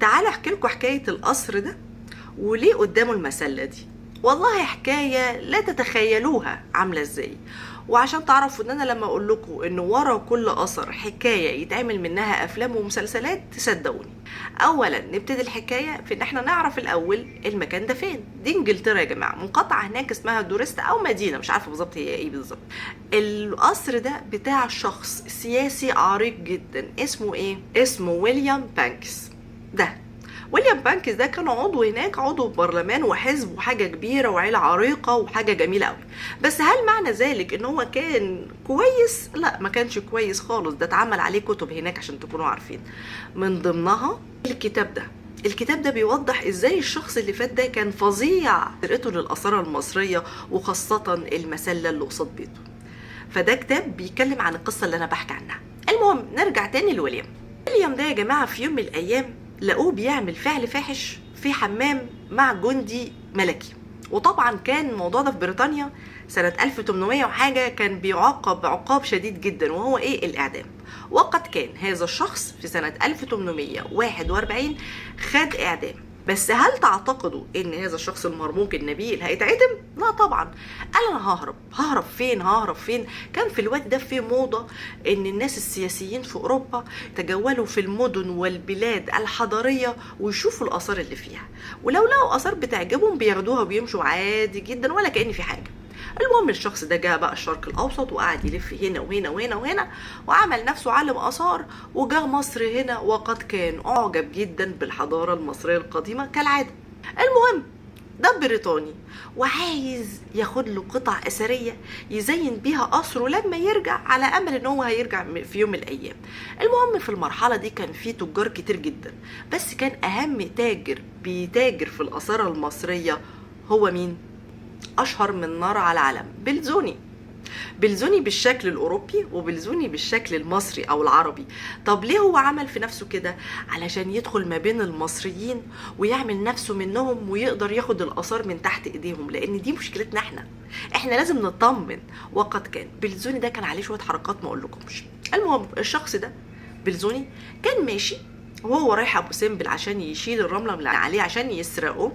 تعالوا احكي لكم حكاية القصر ده وليه قدامه المسلة دي. والله حكاية لا تتخيلوها عاملة ازاي. وعشان تعرفوا ان انا لما اقول لكم ان ورا كل قصر حكاية يتعمل منها افلام ومسلسلات تصدقوني. اولا نبتدي الحكاية في ان احنا نعرف الاول المكان ده فين. دي انجلترا يا جماعة، مقاطعة هناك اسمها دوريستا او مدينة مش عارفة بالظبط هي ايه بالظبط. القصر ده بتاع شخص سياسي عريق جدا اسمه ايه؟ اسمه ويليام بانكس. ده ويليام بانكس ده كان عضو هناك، عضو برلمان وحزب وحاجة كبيرة وعيلة عريقة وحاجة جميلة قوي. بس هل معنى ذلك ان هو كان كويس؟ لا، ما كانش كويس خالص. ده اتعمل عليه كتب هناك عشان تكونوا عارفين، من ضمنها الكتاب ده. الكتاب ده بيوضح ازاي الشخص اللي فات ده كان فظيع سرقته للآثار المصرية وخاصة المسلة اللي قصاد بيته. فده كتاب بيتكلم عن القصة اللي انا بحكي عنها. المهم نرجع تاني لويليام. ويليام ده يا جماعة في يوم من الايام لقوه بيعمل فعل فاحش في حمام مع جندي ملكي. وطبعا كان الموضوع ده في بريطانيا سنة 1800 وحاجة، كان بيعاقب عقاب شديد جدا وهو ايه؟ الإعدام. وقد كان هذا الشخص في سنة 1841 خد إعدام. بس هل تعتقدوا ان هذا الشخص المرموق النبيل هيتعدم؟ لا طبعا. قال انا ههرب فين؟ كان في الوقت ده في موضة ان الناس السياسيين في اوروبا تجولوا في المدن والبلاد الحضارية ويشوفوا الاثار اللي فيها، ولو لقوا اثار بتعجبهم بياخدوها وبيمشوا عادي جدا ولا كأن في حاجة. المهم الشخص ده جاء بقى الشرق الاوسط وقعد يلف هنا وهنا وهنا وهنا وعمل نفسه عالم اثار، وجاء مصر هنا وقد كان اعجب جدا بالحضاره المصريه القديمه كالعاده. المهم ده بريطاني وعايز ياخد له قطع اثريه يزين بيها قصره لما يرجع، على امل ان هو هيرجع في يوم من الايام. المهم في المرحله دي كان في تجار كتير جدا، بس كان اهم تاجر بيتاجر في الاثار المصريه هو مين؟ اشهر من نار على علم، بلزوني. بلزوني بالشكل الاوروبي وبلزوني بالشكل المصري او العربي. طب ليه هو عمل في نفسه كده؟ علشان يدخل ما بين المصريين ويعمل نفسه منهم ويقدر ياخد الاثار من تحت ايديهم، لان دي مشكلتنا احنا لازم نطمن. وقد كان بلزوني ده كان عليه شويه حركات ما اقولكمش. المهم الشخص ده بلزوني كان ماشي وهو رايح ابو سمبل عشان يشيل الرمله من عليه عشان يسرقه،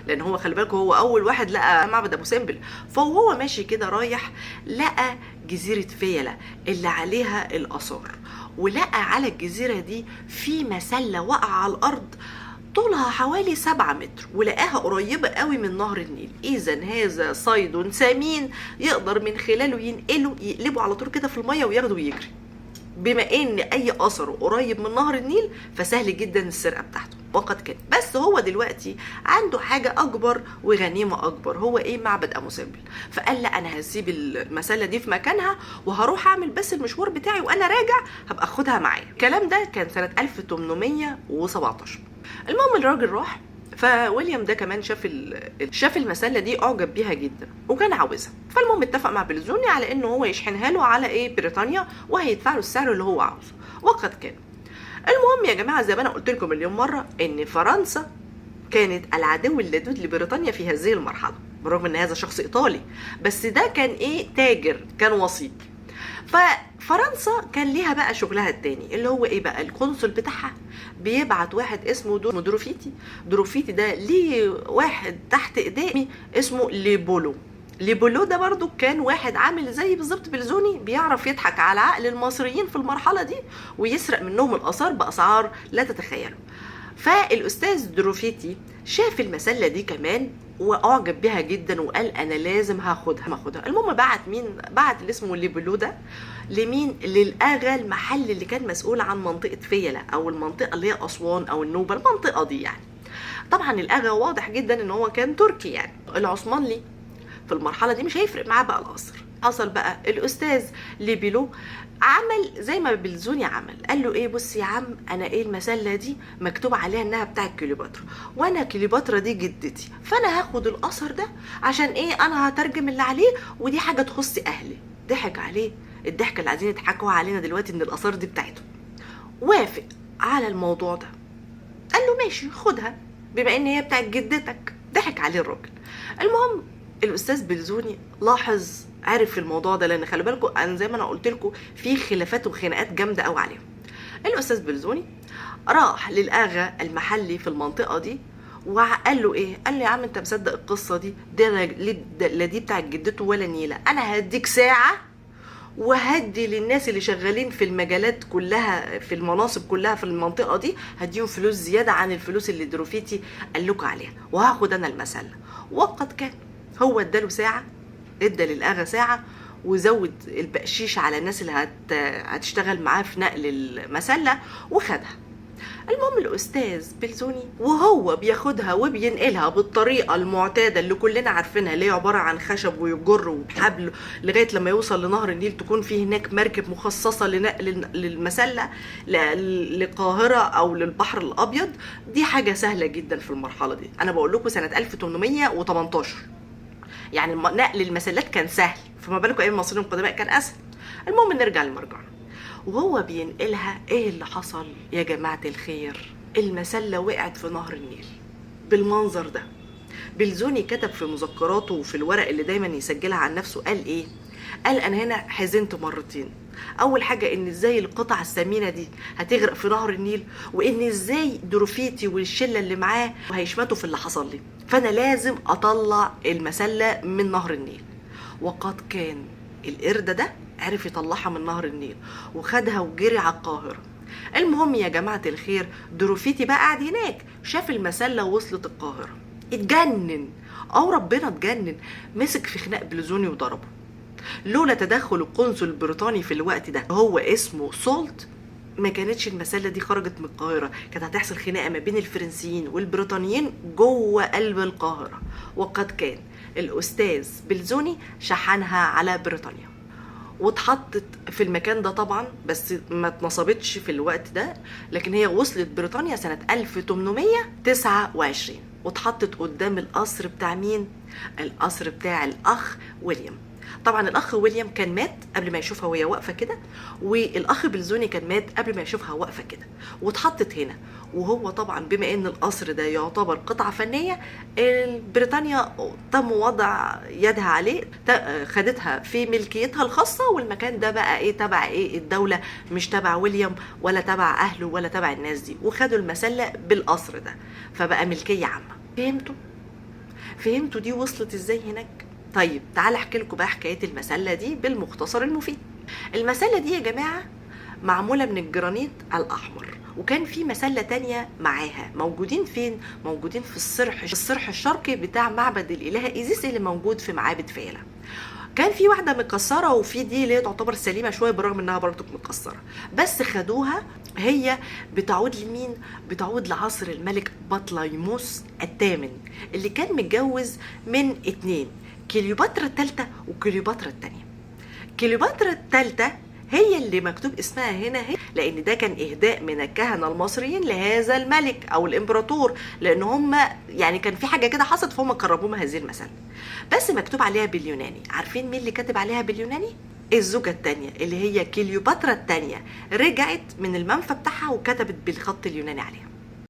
لان هو خلي بالكوا هو اول واحد لقى معبد ابو سمبل. فهو ماشي كده رايح لقى جزيره فيلة اللي عليها الاثار، ولقى على الجزيره دي في مسله واقعه على الارض طولها حوالي 7 متر، ولقاها قريبة قوي من نهر النيل. إذا هذا صيد ثمين يقدر من خلاله يقلبه على طول كده في المية وياخده ويجري. بما ان اي اثر قريب من نهر النيل فسهل جدا السرقه بتاعته. وقد كان بس هو دلوقتي عنده حاجه اكبر وغنيمه اكبر، هو ايه؟ معبد ابو سمبل. فقال لا انا هسيب المسله دي في مكانها وهروح اعمل بس المشوار بتاعي وانا راجع هبقى اخدها معايا. الكلام ده كان سنه 1817. المهم الراجل راح، فويليام ده كمان شاف المسله دي اعجب بيها جدا وكان عاوزها. فالمهم اتفق مع بلزوني على انه هو يشحنها له على ايه؟ بريطانيا، وهيدفع له السعر اللي هو عاوزه. وقد كان. المهم يا جماعه زي ما انا قلت لكم مليون مره ان فرنسا كانت العدو اللدود لبريطانيا في هذه المرحله، بالرغم ان هذا شخص ايطالي بس ده كان ايه؟ تاجر، كان وسيط. ففرنسا كان ليها بقى شغلها التاني اللي هو ايه بقى؟ القنصل بتاعها بيبعت واحد اسمه دروفيتي. دروفيتي ده ليه واحد تحت ايديه اسمه ليبولو ده برضو كان واحد عامل زي بالظبط بلزوني، بيعرف يضحك على عقل المصريين في المرحله دي ويسرق منهم الاثار باسعار لا تتخيلوا. فالاستاذ دروفيتي شاف المسله دي كمان واعجب بها جدا وقال انا لازم هاخدها. المهم بعت مين؟ بعت اللي اسمه ليبولو ده لمين؟ للاغا المحل اللي كان مسؤول عن منطقه فيلة او المنطقه اللي هي اسوان او النوبه، المنطقه دي يعني. طبعا الاغا واضح جدا ان هو كان تركي، يعني العثمانلي في المرحله دي مش هيفرق معاه بقى القصر. حصل بقى الاستاذ ليبيلو عمل زي ما بلزوني عمل، قال له ايه؟ بص يا عم انا ايه المسله دي مكتوب عليها انها بتاعت كليوباترا، وانا كليوباترا دي جدتي، فانا هاخد الاثر ده عشان ايه؟ انا هترجم اللي عليه ودي حاجه تخص اهلي. ضحك عليه الضحكه اللي عايزين يضحكوا علينا دلوقتي ان الاثار دي بتاعتهم. وافق على الموضوع ده، قال له ماشي خدها بما ان هي بتاعت جدتك. ضحك عليه الراجل. المهم الاستاذ بلزوني لاحظ، عرف الموضوع ده، لان خلي بالكم انا زي ما انا قلت لكم في خلافات وخناقات جامده قوي عليهم. الاستاذ بلزوني راح للآغا المحلي في المنطقة دي وقال له ايه؟ قال له يا عم انت مصدق القصة دي؟ لا دي بتاعت جدته ولا نيلة، انا هديك ساعة وهدي للناس اللي شغالين في المجالات كلها، في المناصب كلها في المنطقة دي، هديهم فلوس زيادة عن الفلوس اللي دروفيتي قال لكم عليها، وهاخد انا المسلة. وقد كان، هو اداله ساعة، ادى للآغا ساعة وزود البقشيش على الناس اللي هتشتغل معاه في نقل المسلة وخدها. المهم الأستاذ بلزوني وهو بياخدها وبينقلها بالطريقة المعتادة اللي كلنا عارفينها، اللي هي عبارة عن خشب ويجر وبحبل لغاية لما يوصل لنهر النيل، تكون فيه هناك مركب مخصصة لنقل المسلة للقاهرة أو للبحر الأبيض. دي حاجة سهلة جدا في المرحلة دي. أنا بقول لكم سنة 1818، يعني نقل المسلات كان سهل، فما بالكم أيام المصريين القدماء كان أسهل. المهم نرجع لمرجعنا. وهو بينقلها ايه اللي حصل يا جماعة الخير؟ المسلة وقعت في نهر النيل بالمنظر ده. بلزوني كتب في مذكراته وفي الورق اللي دايما يسجلها عن نفسه، قال ايه؟ قال انا هنا حزنت مرتين. اول حاجة ان ازاي القطع الثمينة دي هتغرق في نهر النيل، وان ازاي دروفيتي والشلة اللي معاه هيشمتوا في اللي حصل لي، فانا لازم اطلع المسلة من نهر النيل. وقد كان القرد ده عرف يطلعها من نهر النيل وخدها وجري على القاهرة. المهم يا جماعة الخير، دروفيتي بقى قاعد هناك، شاف المسلة وصلت القاهرة، اتجنن، او ربنا اتجنن، مسك في خناق بلزوني وضربه. لولا تدخل القنصل البريطاني في الوقت ده هو اسمه سولت، ما كانتش المسلة دي خرجت من القاهرة، كانت هتحصل خناقة ما بين الفرنسيين والبريطانيين جوه قلب القاهرة. وقد كان الأستاذ بلزوني شحنها على بريطانيا واتحطت في المكان ده طبعا، بس ما اتنصبتش في الوقت ده، لكن هي وصلت بريطانيا سنة 1829 واتحطت قدام القصر بتاع مين؟ القصر بتاع الأخ ويليام. طبعا الأخ ويليام كان مات قبل ما يشوفها وهي واقفة كده، والأخ بلزوني كان مات قبل ما يشوفها واقفة كده، واتحطت هنا. وهو طبعا بما ان القصر ده يعتبر قطعة فنية، بريطانيا تم وضع يدها عليه، خدتها في ملكيتها الخاصة، والمكان ده بقى ايه؟ تبع ايه؟ الدولة، مش تبع ويليام ولا تبع اهله ولا تبع الناس دي، وخدوا المسلة بالقصر ده، فبقى ملكية عامة. فهمتوا دي وصلت ازاي هناك؟ طيب تعال احكي لكم بقى حكاية المسلة دي بالمختصر المفيد. المسلة دي يا جماعة معمولة من الجرانيت الأحمر، وكان في مسلة تانية معاها. موجودين فين؟ موجودين في الصرح الشرقي بتاع معبد الإله إيزيس اللي موجود في معابد فيلة. كان في واحدة مكسرة وفي دي اللي هي تعتبر سليمة شوية بالرغم انها برضو مكسرة، بس خدوها. هي بتعود لمين؟ بتعود لعصر الملك بطليموس الثامن اللي كان متجوز من 2، كليوباترا الثالثة وكليوباترا الثانية. كليوباترا الثالثة هي اللي مكتوب اسمها هنا لان ده كان اهداء من الكهنة المصريين لهذا الملك او الامبراطور، لان هم يعني كان في حاجة كده حصلت فهم قربوا هذه المسألة، بس مكتوب عليها باليوناني. عارفين مين اللي كاتب عليها باليوناني؟ الزوجة الثانية اللي هي كليوباترا الثانية، رجعت من المنفى بتاعها وكتبت بالخط اليوناني عليها.